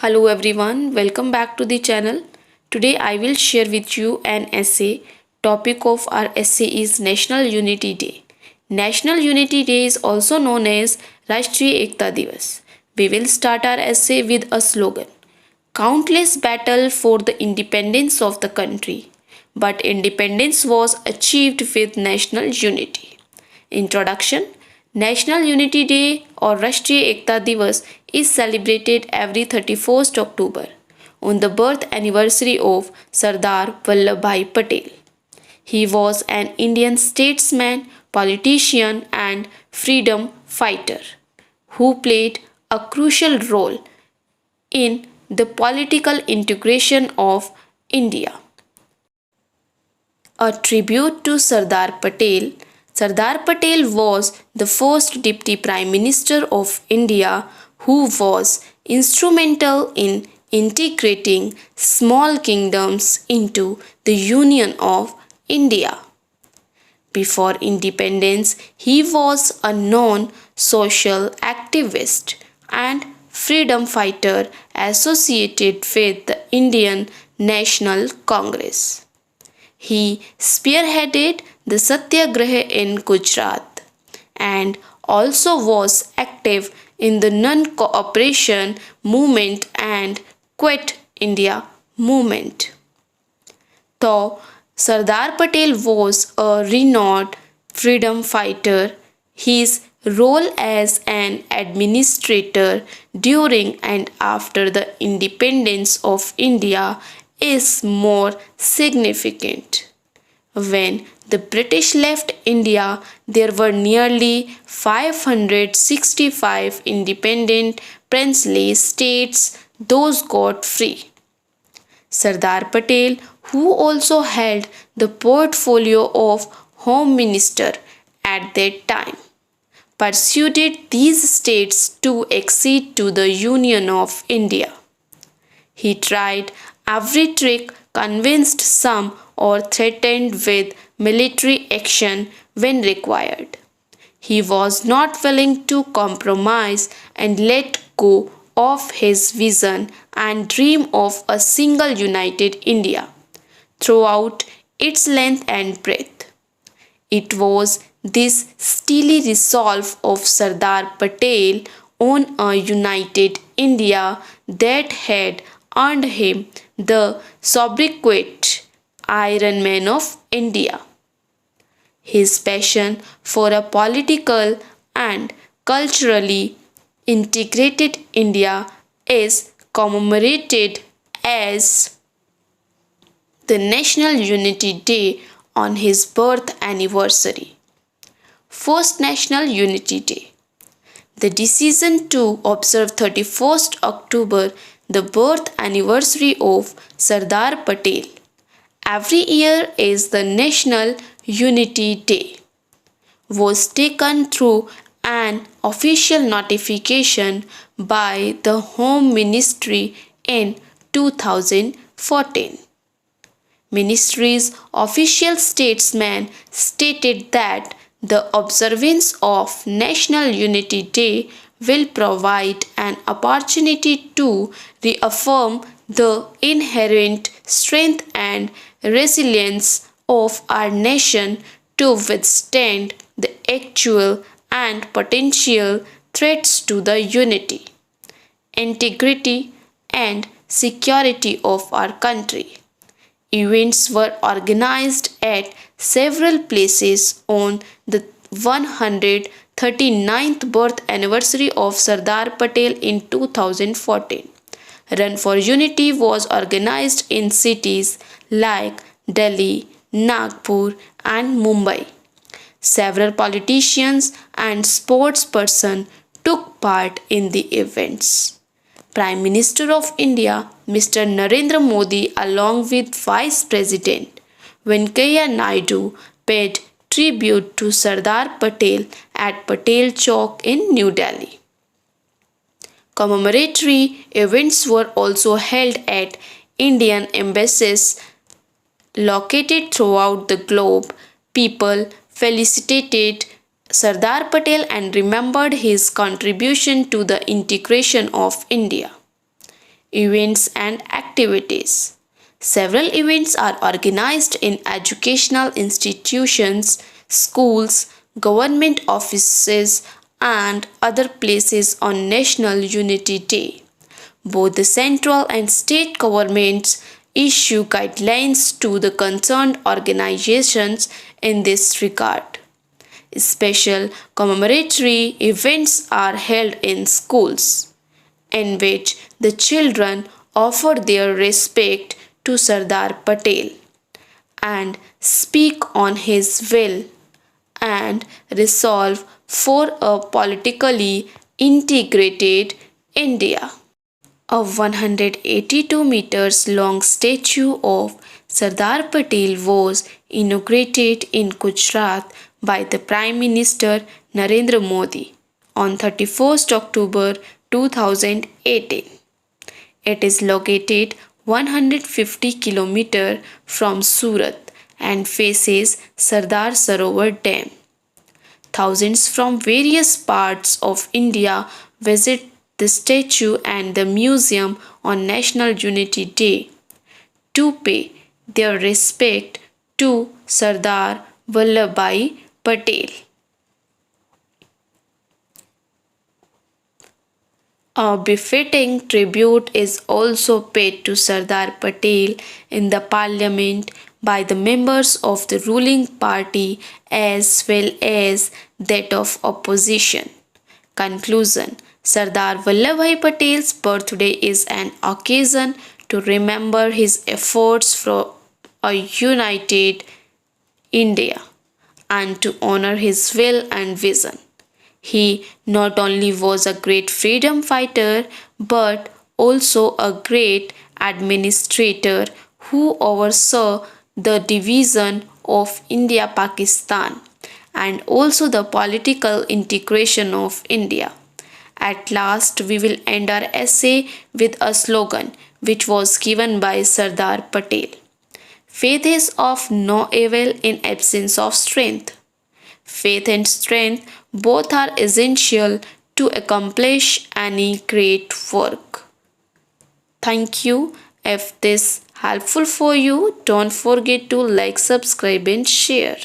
Hello everyone, welcome back to the channel. Today I will share with you an essay. Topic of our essay is National Unity Day. National Unity Day is also known as Rashtriya Ekta Divas. We will start our essay with a slogan. Countless battle for the independence of the country, but independence was achieved with national unity. Introduction. National Unity Day or Rashtriya Ekta Divas is celebrated every 31st October on the birth anniversary of Sardar Vallabhbhai Patel. He was an Indian statesman, politician, and freedom fighter who played a crucial role in the political integration of India. A tribute to Sardar Patel. Sardar Patel was the first Deputy Prime Minister of India who was instrumental in integrating small kingdoms into the Union of India. Before independence, he was a known social activist and freedom fighter associated with the Indian National Congress. He spearheaded the Satyagraha in Gujarat and also was active in the non-cooperation movement and Quit India movement. Though Sardar Patel was a renowned freedom fighter, his role as an administrator during and after the independence of India is more significant. When the British left India, there were nearly 565 independent princely states, those got free. Sardar Patel, who also held the portfolio of Home Minister at that time, persuaded these states to accede to the Union of India. He tried every trick, convinced some, or threatened with military action when required. He was not willing to compromise and let go of his vision and dream of a single united India throughout its length and breadth. It was this steely resolve of Sardar Patel on a united India that had earned him the sobriquet Iron Man of India. His passion for a political and culturally integrated India is commemorated as the National Unity Day on his birth anniversary. First National Unity Day. The decision to observe 31st October, the birth anniversary of Sardar Patel, every year is the National Unity Day, was taken through an official notification by the Home Ministry in 2014. Ministry's official statesman stated that the observance of National Unity Day will provide an opportunity to reaffirm the inherent strength and resilience of our nation to withstand the actual and potential threats to the unity, integrity, and security of our country. Events were organized at several places on the 139th birth anniversary of Sardar Patel in 2014. Run for Unity was organized in cities like Delhi, Nagpur, and Mumbai. Several politicians and sportspersons took part in the events. Prime Minister of India, Mr. Narendra Modi, along with Vice President Venkaiah Naidu, paid tribute to Sardar Patel at Patel Chowk in New Delhi. Commemoratory events were also held at Indian embassies located throughout the globe. People felicitated Sardar Patel and remembered his contribution to the integration of India. events, and activities. Several events are organized in educational institutions, schools, government offices, and other places on National Unity Day. Both the central and state governments issue guidelines to the concerned organizations in this regard. Special commemoratory events are held in schools, in which the children offer their respect to Sardar Patel and speak on his will and resolve for a politically integrated India. A 182 meters long statue of Sardar Patel was inaugurated in Gujarat by the Prime Minister Narendra Modi on 31st October 2018. It is located 150 km from Surat and faces Sardar Sarovar Dam. Thousands from various parts of India visit the statue and the museum on National Unity Day to pay their respect to Sardar Vallabhbhai Patel. A befitting tribute is also paid to Sardar Patel in the parliament by the members of the ruling party as well as that of opposition. Conclusion. Sardar Vallabhbhai Patel's birthday is an occasion to remember his efforts for a united India and to honor his will and vision. He not only was a great freedom fighter but also a great administrator who oversaw the division of India Pakistan and also the political integration of India. At last, we will end our essay with a slogan which was given by Sardar Patel. Faith is of no avail in absence of strength. Faith and strength both are essential to accomplish any great work. Thank you. If this helpful for you, don't forget to like, subscribe and share.